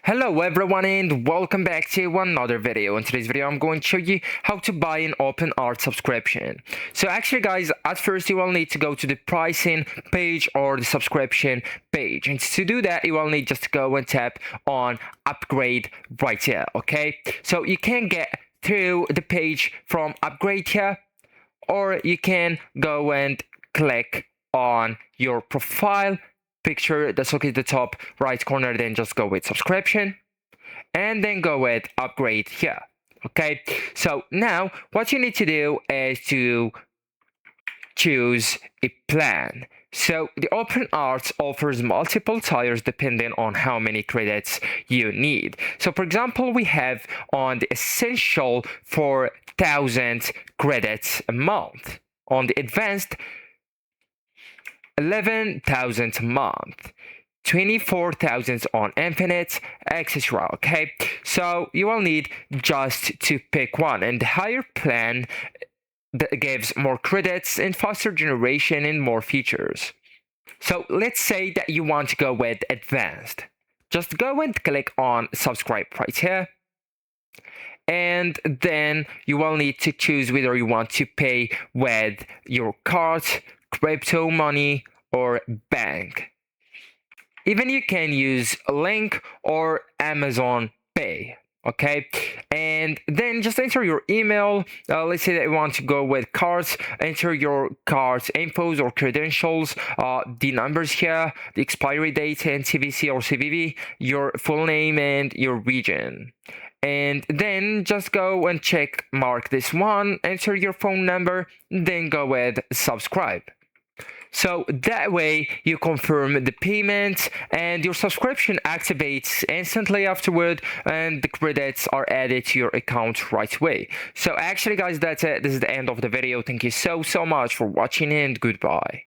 Hello everyone and welcome back to another video. In today's video I'm going to show you how to buy an openart subscription. So actually guys, at first you will need to go to the pricing page or the subscription page, and to do that you will need just to go and tap on upgrade right here. Okay, so you can get to the page from upgrade here, or you can go and click on your profile picture that's located at the top right corner, then just go with subscription and then go with upgrade here. Okay, so now what you need to do is to choose a plan. So the openart offers multiple tiers depending on how many credits you need. So for example, we have on the essential for 1,000 credits a month, on the advanced 11,000 a month, 24,000 on infinite, etc. Okay, so you will need just to pick one, and the higher plan that gives more credits and faster generation and more features. So let's say that you want to go with advanced. Just go and click on subscribe right here, and then you will need to choose whether you want to pay with your card, crypto money, or bank. Even you can use Link or Amazon Pay. Okay, and then just enter your email. Let's say that you want to go with cards. Enter your cards infos or credentials, the numbers here, the expiry date and CVC or CVV, your full name and your region. And then just go and check mark this one, enter your phone number, then go with subscribe. So that way you confirm the payment and your subscription activates instantly afterward, and the credits are added to your account right away. So actually guys, that's it. This is the end of the video. Thank you so much for watching and goodbye.